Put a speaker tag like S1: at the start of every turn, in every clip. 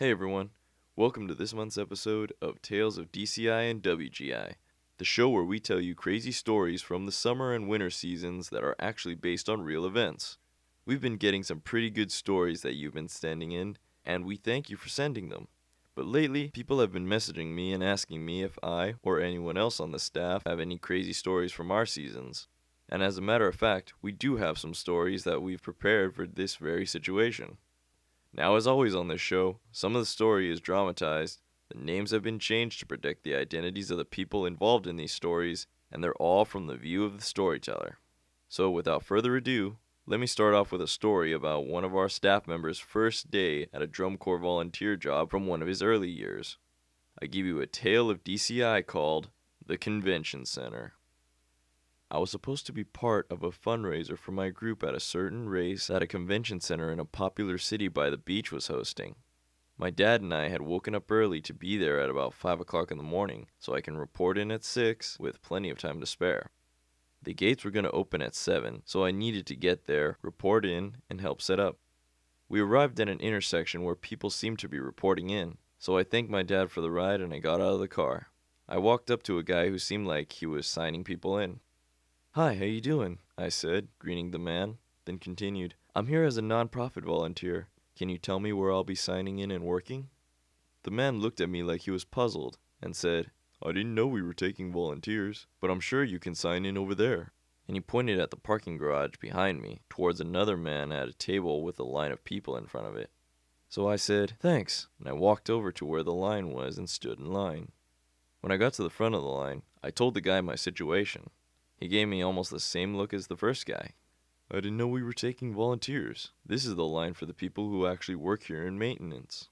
S1: Hey everyone, welcome to this month's episode of Tales of DCI and WGI, the show where we tell you crazy stories from the summer and winter seasons that are actually based on real events. We've been getting some pretty good stories that you've been sending in, and we thank you for sending them. But lately, people have been messaging me and asking me if I, or anyone else on the staff, have any crazy stories from our seasons. And as a matter of fact, we do have some stories that we've prepared for this very situation. Now, as always on this show, some of the story is dramatized, the names have been changed to protect the identities of the people involved in these stories, and they're all from the view of the storyteller. So without further ado, let me start off with a story about one of our staff members' first day at a drum corps volunteer job from one of his early years. I give you a tale of DCI called The Convention Center. I was supposed to be part of a fundraiser for my group at a certain race at a convention center in a popular city by the beach was hosting. My dad and I had woken up early to be there at about 5 o'clock in the morning, so I can report in at 6 with plenty of time to spare. The gates were going to open at 7, so I needed to get there, report in, and help set up. We arrived at an intersection where people seemed to be reporting in, so I thanked my dad for the ride and I got out of the car. I walked up to a guy who seemed like he was signing people in. "Hi, how you doing?" I said, greeting the man, then continued, "I'm here as a non-profit volunteer. Can you tell me where I'll be signing in and working?" The man looked at me like he was puzzled, and said, "I didn't know we were taking volunteers, but I'm sure you can sign in over there." And he pointed at the parking garage behind me, towards another man at a table with a line of people in front of it. So I said, "Thanks," and I walked over to where the line was and stood in line. When I got to the front of the line, I told the guy my situation. He gave me almost the same look as the first guy. "I didn't know we were taking volunteers. This is the line for the people who actually work here in maintenance."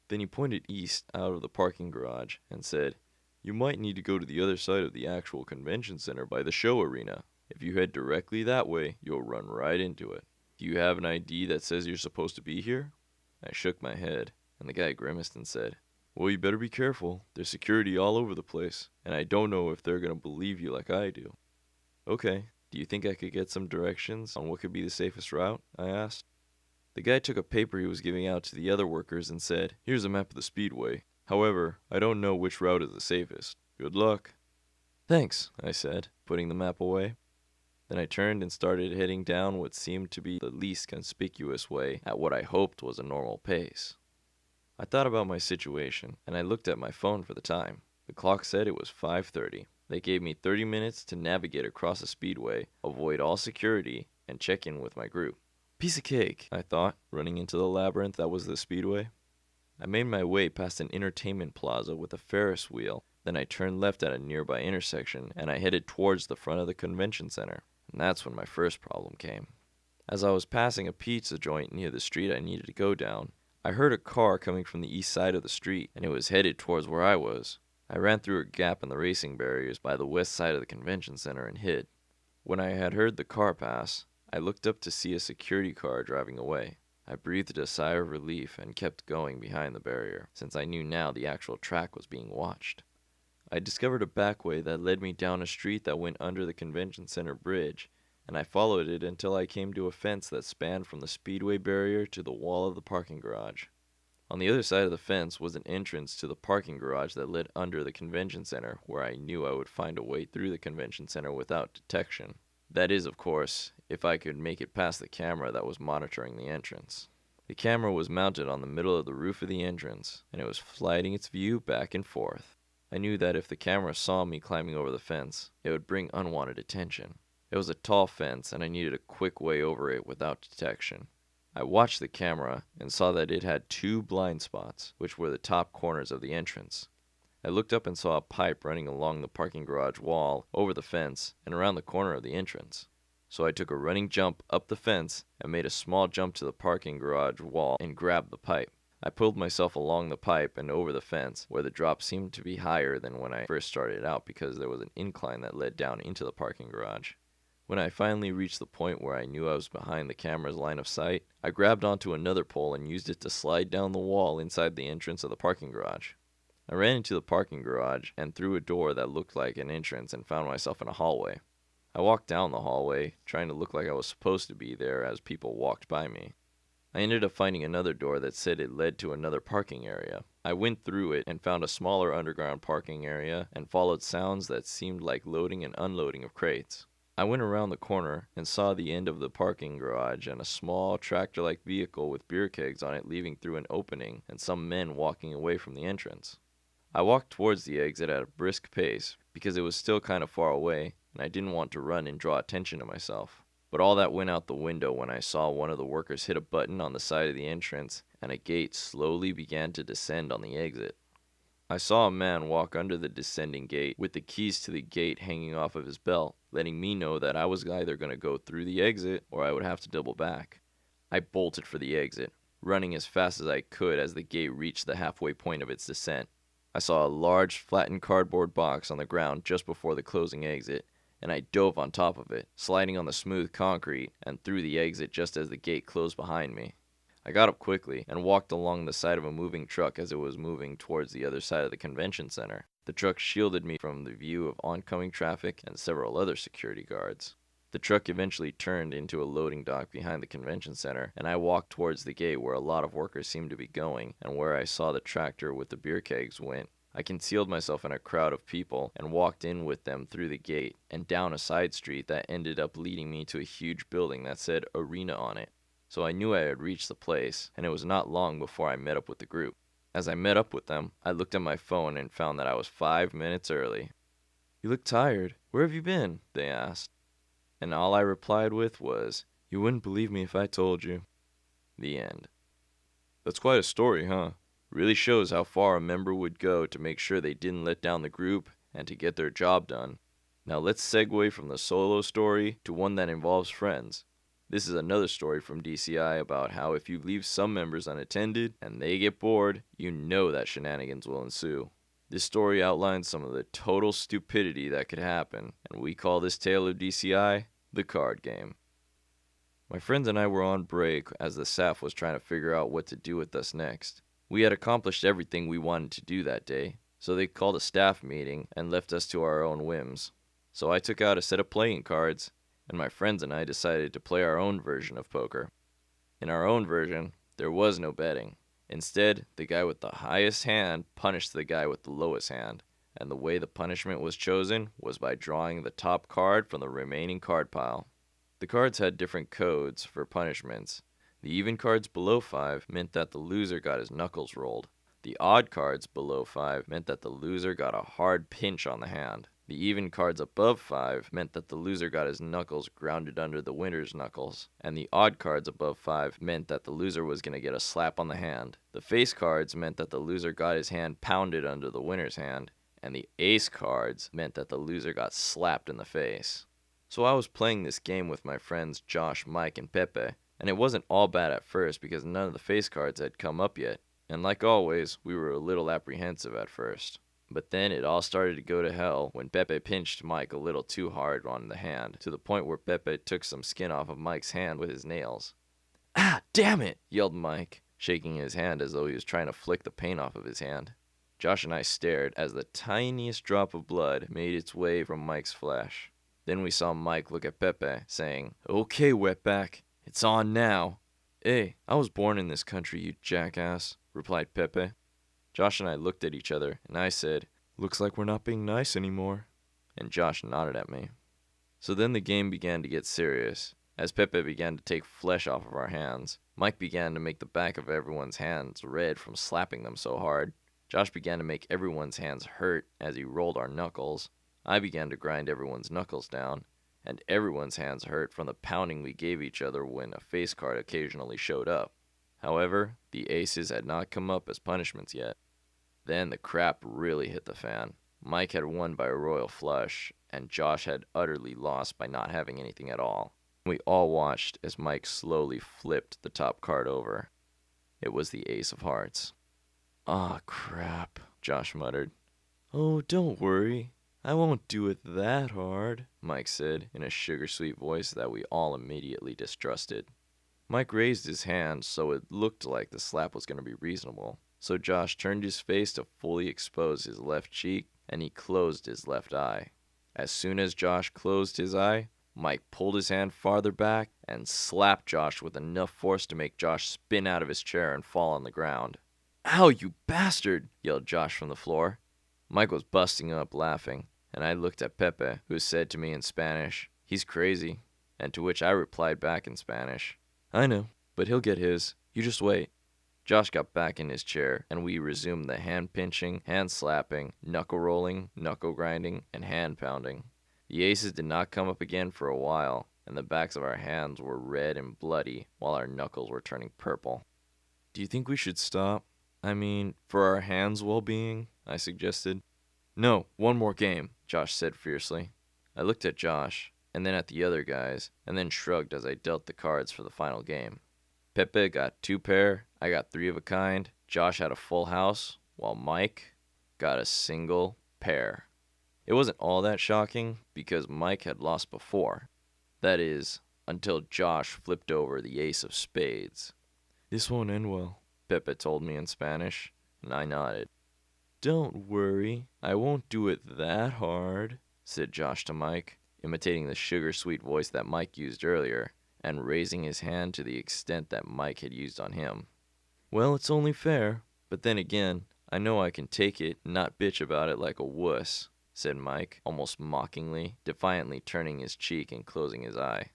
S1: Then he pointed east out of the parking garage and said, "You might need to go to the other side of the actual convention center by the show arena. If you head directly that way, you'll run right into it. Do you have an ID that says you're supposed to be here?" I shook my head, and the guy grimaced and said, "Well, you better be careful. There's security all over the place, and I don't know if they're going to believe you like I do." "Okay, do you think I could get some directions on what could be the safest route?" I asked. The guy took a paper he was giving out to the other workers and said, "Here's a map of the speedway. However, I don't know which route is the safest. Good luck." "Thanks," I said, putting the map away. Then I turned and started heading down what seemed to be the least conspicuous way at what I hoped was a normal pace. I thought about my situation, and I looked at my phone for the time. The clock said it was 5:30. They gave me 30 minutes to navigate across the speedway, avoid all security, and check in with my group. Piece of cake, I thought, running into the labyrinth that was the speedway. I made my way past an entertainment plaza with a Ferris wheel, then I turned left at a nearby intersection, and I headed towards the front of the convention center. And that's when my first problem came. As I was passing a pizza joint near the street I needed to go down, I heard a car coming from the east side of the street, and it was headed towards where I was. I ran through a gap in the racing barriers by the west side of the convention center and hid. When I had heard the car pass, I looked up to see a security car driving away. I breathed a sigh of relief and kept going behind the barrier, since I knew now the actual track was being watched. I discovered a back way that led me down a street that went under the convention center bridge, and I followed it until I came to a fence that spanned from the speedway barrier to the wall of the parking garage. On the other side of the fence was an entrance to the parking garage that led under the convention center, where I knew I would find a way through the convention center without detection. That is, of course, if I could make it past the camera that was monitoring the entrance. The camera was mounted on the middle of the roof of the entrance, and it was sliding its view back and forth. I knew that if the camera saw me climbing over the fence, it would bring unwanted attention. It was a tall fence, and I needed a quick way over it without detection. I watched the camera and saw that it had 2 blind spots, which were the top corners of the entrance. I looked up and saw a pipe running along the parking garage wall, over the fence, and around the corner of the entrance. So I took a running jump up the fence and made a small jump to the parking garage wall and grabbed the pipe. I pulled myself along the pipe and over the fence, where the drop seemed to be higher than when I first started out because there was an incline that led down into the parking garage. When I finally reached the point where I knew I was behind the camera's line of sight, I grabbed onto another pole and used it to slide down the wall inside the entrance of the parking garage. I ran into the parking garage and through a door that looked like an entrance and found myself in a hallway. I walked down the hallway, trying to look like I was supposed to be there as people walked by me. I ended up finding another door that said it led to another parking area. I went through it and found a smaller underground parking area and followed sounds that seemed like loading and unloading of crates. I went around the corner and saw the end of the parking garage and a small tractor-like vehicle with beer kegs on it leaving through an opening and some men walking away from the entrance. I walked towards the exit at a brisk pace because it was still kind of far away and I didn't want to run and draw attention to myself. But all that went out the window when I saw one of the workers hit a button on the side of the entrance and a gate slowly began to descend on the exit. I saw a man walk under the descending gate with the keys to the gate hanging off of his belt, letting me know that I was either going to go through the exit or I would have to double back. I bolted for the exit, running as fast as I could as the gate reached the halfway point of its descent. I saw a large flattened cardboard box on the ground just before the closing exit, and I dove on top of it, sliding on the smooth concrete and through the exit just as the gate closed behind me. I got up quickly and walked along the side of a moving truck as it was moving towards the other side of the convention center. The truck shielded me from the view of oncoming traffic and several other security guards. The truck eventually turned into a loading dock behind the convention center, and I walked towards the gate where a lot of workers seemed to be going and where I saw the tractor with the beer kegs went. I concealed myself in a crowd of people and walked in with them through the gate and down a side street that ended up leading me to a huge building that said Arena on it. So I knew I had reached the place, and it was not long before I met up with the group. As I met up with them, I looked at my phone and found that I was 5 minutes early. "You look tired. Where have you been?" they asked. And all I replied with was, "You wouldn't believe me if I told you." The end. That's quite a story, huh? Really shows how far a member would go to make sure they didn't let down the group and to get their job done. Now let's segue from the solo story to one that involves friends. This is another story from DCI about how if you leave some members unattended and they get bored, you know that shenanigans will ensue. This story outlines some of the total stupidity that could happen, and we call this tale of DCI the card game. My friends and I were on break as the staff was trying to figure out what to do with us next. We had accomplished everything we wanted to do that day, so they called a staff meeting and left us to our own whims. So I took out a set of playing cards, and my friends and I decided to play our own version of poker. In our own version, there was no betting. Instead, the guy with the highest hand punished the guy with the lowest hand, and the way the punishment was chosen was by drawing the top card from the remaining card pile. The cards had different codes for punishments. The even cards below 5 meant that the loser got his knuckles rolled. The odd cards below 5 meant that the loser got a hard pinch on the hand. The even cards above 5 meant that the loser got his knuckles grounded under the winner's knuckles. And the odd cards above 5 meant that the loser was going to get a slap on the hand. The face cards meant that the loser got his hand pounded under the winner's hand. And the ace cards meant that the loser got slapped in the face. So I was playing this game with my friends Josh, Mike, and Pepe. And it wasn't all bad at first because none of the face cards had come up yet. And like always, we were a little apprehensive at first. But then it all started to go to hell when Pepe pinched Mike a little too hard on the hand, to the point where Pepe took some skin off of Mike's hand with his nails. "Ah, damn it!" yelled Mike, shaking his hand as though he was trying to flick the paint off of his hand. Josh and I stared as the tiniest drop of blood made its way from Mike's flesh. Then we saw Mike look at Pepe, saying, "Okay, wetback. It's on now." "Hey, I was born in this country, you jackass," replied Pepe. Josh and I looked at each other, and I said, "Looks like we're not being nice anymore." And Josh nodded at me. So then the game began to get serious. As Pepe began to take flesh off of our hands, Mike began to make the back of everyone's hands red from slapping them so hard. Josh began to make everyone's hands hurt as he rolled our knuckles. I began to grind everyone's knuckles down. And everyone's hands hurt from the pounding we gave each other when a face card occasionally showed up. However, the aces had not come up as punishments yet. Then the crap really hit the fan. Mike had won by a royal flush, and Josh had utterly lost by not having anything at all. We all watched as Mike slowly flipped the top card over. It was the ace of hearts. "Ah, crap," Josh muttered. "Oh, don't worry. I won't do it that hard," Mike said in a sugar-sweet voice that we all immediately distrusted. Mike raised his hand so it looked like the slap was going to be reasonable. So Josh turned his face to fully expose his left cheek, and he closed his left eye. As soon as Josh closed his eye, Mike pulled his hand farther back and slapped Josh with enough force to make Josh spin out of his chair and fall on the ground. "Ow, you bastard!" yelled Josh from the floor. Mike was busting up laughing, and I looked at Pepe, who said to me in Spanish, "He's crazy," and to which I replied back in Spanish, "I know, but he'll get his. You just wait." Josh got back in his chair, and we resumed the hand-pinching, hand-slapping, knuckle-rolling, knuckle-grinding, and hand-pounding. The aces did not come up again for a while, and the backs of our hands were red and bloody, while our knuckles were turning purple. "Do you think we should stop? I mean, for our hands' well-being?" I suggested. "No, one more game," Josh said fiercely. I looked at Josh, and then at the other guys, and then shrugged as I dealt the cards for the final game. Pepe got 2 pair, I got 3 of a kind, Josh had a full house, while Mike got a single pair. It wasn't all that shocking, because Mike had lost before. That is, until Josh flipped over the ace of spades. "This won't end well," Pepe told me in Spanish, and I nodded. "Don't worry, I won't do it that hard," said Josh to Mike, imitating the sugar-sweet voice that Mike used earlier, and raising his hand to the extent that Mike had used on him. "Well, it's only fair, but then again, I know I can take it and not bitch about it like a wuss," said Mike, almost mockingly, defiantly turning his cheek and closing his eye.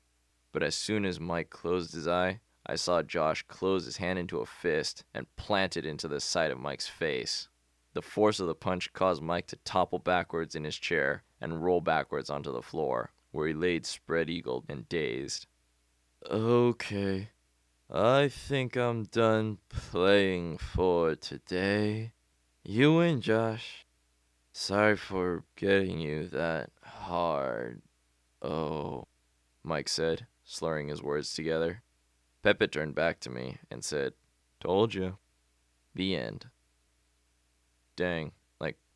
S1: But as soon as Mike closed his eye, I saw Josh close his hand into a fist and plant it into the side of Mike's face. The force of the punch caused Mike to topple backwards in his chair and roll backwards onto the floor, where he laid spread-eagled and dazed. "Okay, I think I'm done playing for today. You win, Josh. Sorry for getting you that hard. Oh," Mike said, slurring his words together. Pepe turned back to me and said, "Told you." The end. Dang,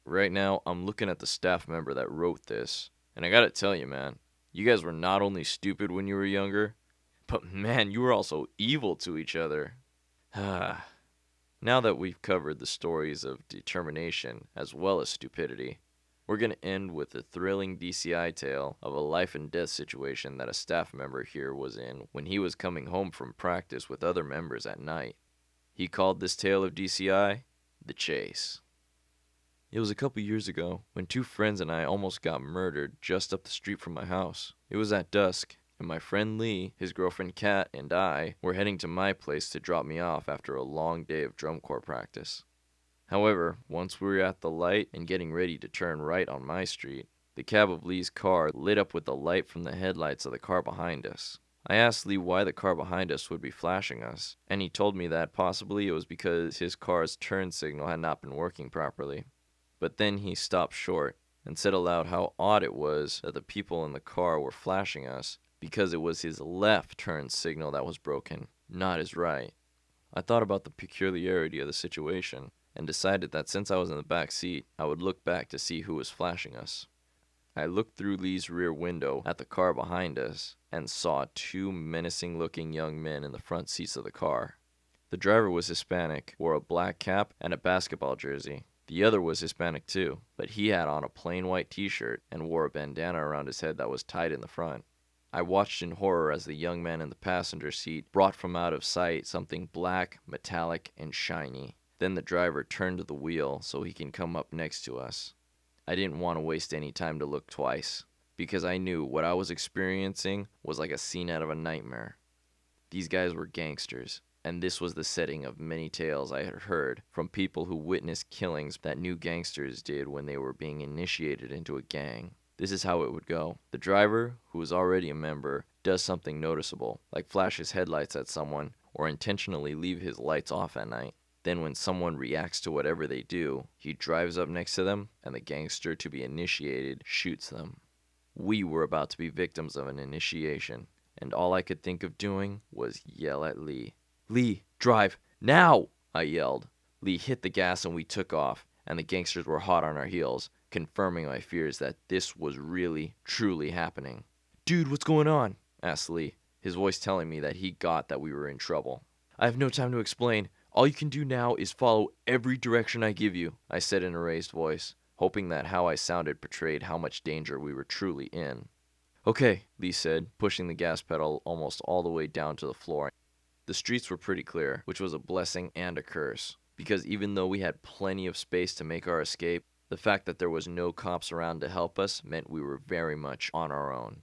S1: right now I'm looking at the staff member that wrote this, and I gotta tell you, man, you guys were not only stupid when you were younger, but man, you were also evil to each other. Now that we've covered the stories of determination as well as stupidity, we're going to end with a thrilling DCI tale of a life and death situation that a staff member here was in when he was coming home from practice with other members at night. He called this tale of DCI, The Chase. It was a couple years ago when 2 friends and I almost got murdered just up the street from my house. It was at dusk, and my friend Lee, his girlfriend Kat, and I were heading to my place to drop me off after a long day of drum corps practice. However, once we were at the light and getting ready to turn right on my street, the cab of Lee's car lit up with the light from the headlights of the car behind us. I asked Lee why the car behind us would be flashing us, and he told me that possibly it was because his car's turn signal had not been working properly. But then he stopped short and said aloud how odd it was that the people in the car were flashing us because it was his left turn signal that was broken, not his right. I thought about the peculiarity of the situation and decided that since I was in the back seat, I would look back to see who was flashing us. I looked through Lee's rear window at the car behind us and saw 2 menacing-looking young men in the front seats of the car. The driver was Hispanic, wore a black cap and a basketball jersey. The other was Hispanic too, but he had on a plain white t-shirt and wore a bandana around his head that was tied in the front. I watched in horror as the young man in the passenger seat brought from out of sight something black, metallic, and shiny. Then the driver turned to the wheel so he can come up next to us. I didn't want to waste any time to look twice, because I knew what I was experiencing was like a scene out of a nightmare. These guys were gangsters, and this was the setting of many tales I had heard from people who witnessed killings that new gangsters did when they were being initiated into a gang. This is how it would go. The driver, who is already a member, does something noticeable, like flash his headlights at someone or intentionally leave his lights off at night. Then when someone reacts to whatever they do, he drives up next to them, and the gangster to be initiated shoots them. We were about to be victims of an initiation, and all I could think of doing was yell at Lee. "Lee, drive, now!" I yelled. Lee hit the gas and we took off, and the gangsters were hot on our heels, confirming my fears that this was really, truly happening. "Dude, what's going on?" asked Lee, his voice telling me that he got that we were in trouble. "I have no time to explain. All you can do now is follow every direction I give you," I said in a raised voice, hoping that how I sounded portrayed how much danger we were truly in. Okay, Lee said, pushing the gas pedal almost all the way down to the floor. The streets were pretty clear, which was a blessing and a curse, because even though we had plenty of space to make our escape, the fact that there was no cops around to help us meant we were very much on our own.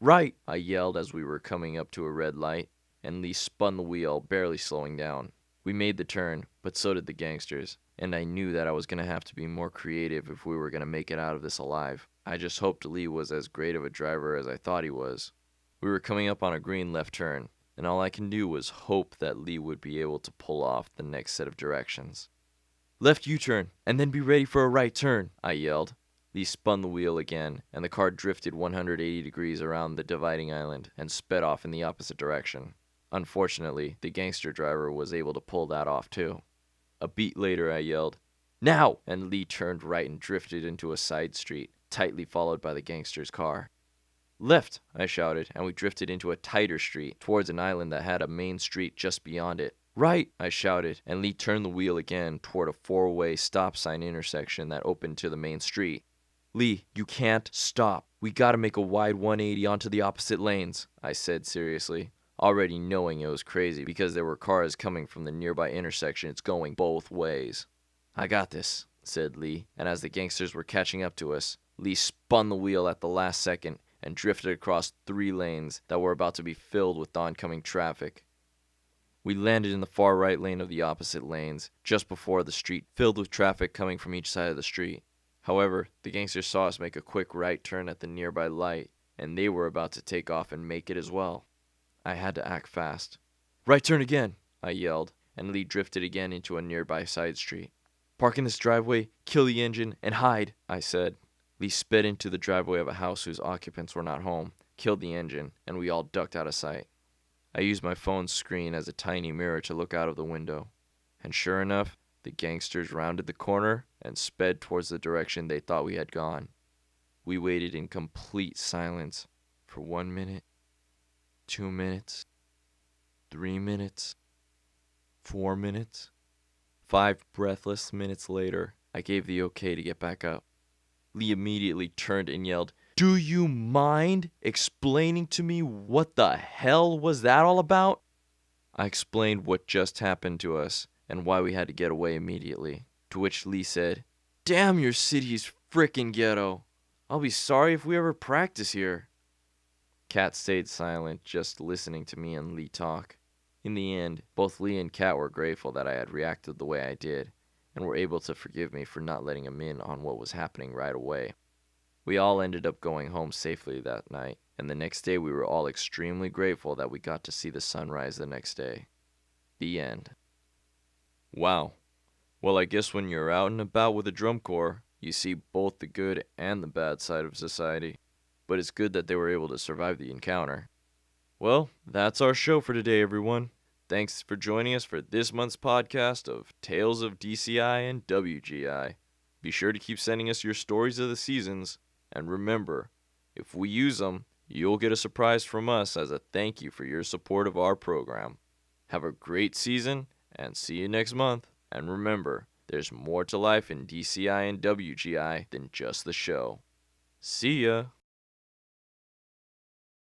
S1: Right, I yelled as we were coming up to a red light, and Lee spun the wheel, barely slowing down. We made the turn, but so did the gangsters, and I knew that I was going to have to be more creative if we were going to make it out of this alive. I just hoped Lee was as great of a driver as I thought he was. We were coming up on a green left turn, and all I can do was hope that Lee would be able to pull off the next set of directions. Left U-turn, and then be ready for a right turn, I yelled. Lee spun the wheel again, and the car drifted 180 degrees around the dividing island and sped off in the opposite direction. Unfortunately, the gangster driver was able to pull that off too. A beat later, I yelled, "Now!" And Lee turned right and drifted into a side street, tightly followed by the gangster's car. Left, I shouted, and we drifted into a tighter street towards an island that had a main street just beyond it. Right, I shouted, and Lee turned the wheel again toward a four-way stop sign intersection that opened to the main street. Lee, you can't stop. We gotta make a wide 180 onto the opposite lanes, I said seriously, already knowing it was crazy because there were cars coming from the nearby intersection. It's going both ways. I got this, said Lee, and as the gangsters were catching up to us, Lee spun the wheel at the last second and drifted across 3 lanes that were about to be filled with oncoming traffic. We landed in the far right lane of the opposite lanes, just before the street filled with traffic coming from each side of the street. However, the gangsters saw us make a quick right turn at the nearby light, and they were about to take off and make it as well. I had to act fast. Right turn again, I yelled, and Lee drifted again into a nearby side street. Park in this driveway, kill the engine, and hide, I said. Lee sped into the driveway of a house whose occupants were not home, killed the engine, and we all ducked out of sight. I used my phone's screen as a tiny mirror to look out of the window, and sure enough, the gangsters rounded the corner and sped towards the direction they thought we had gone. We waited in complete silence for 1 minute, 2 minutes, 3 minutes, 4 minutes. 5 breathless minutes later, I gave the okay to get back up. Lee immediately turned and yelled, "Do you mind explaining to me what the hell was that all about?" I explained what just happened to us and why we had to get away immediately, to which Lee said, "Damn, your city's frickin' ghetto. I'll be sorry if we ever practice here." Kat stayed silent, just listening to me and Lee talk. In the end, both Lee and Kat were grateful that I had reacted the way I did, and were able to forgive me for not letting them in on what was happening right away. We all ended up going home safely that night, and the next day we were all extremely grateful that we got to see the sunrise the next day. The end. Wow. Well, I guess when you're out and about with a drum corps, you see both the good and the bad side of society. But it's good that they were able to survive the encounter. Well, that's our show for today, everyone. Thanks for joining us for this month's podcast of Tales of DCI and WGI. Be sure to keep sending us your stories of the seasons, and remember, if we use them, you'll get a surprise from us as a thank you for your support of our program. Have a great season, and see you next month. And remember, there's more to life in DCI and WGI than just the show. See ya!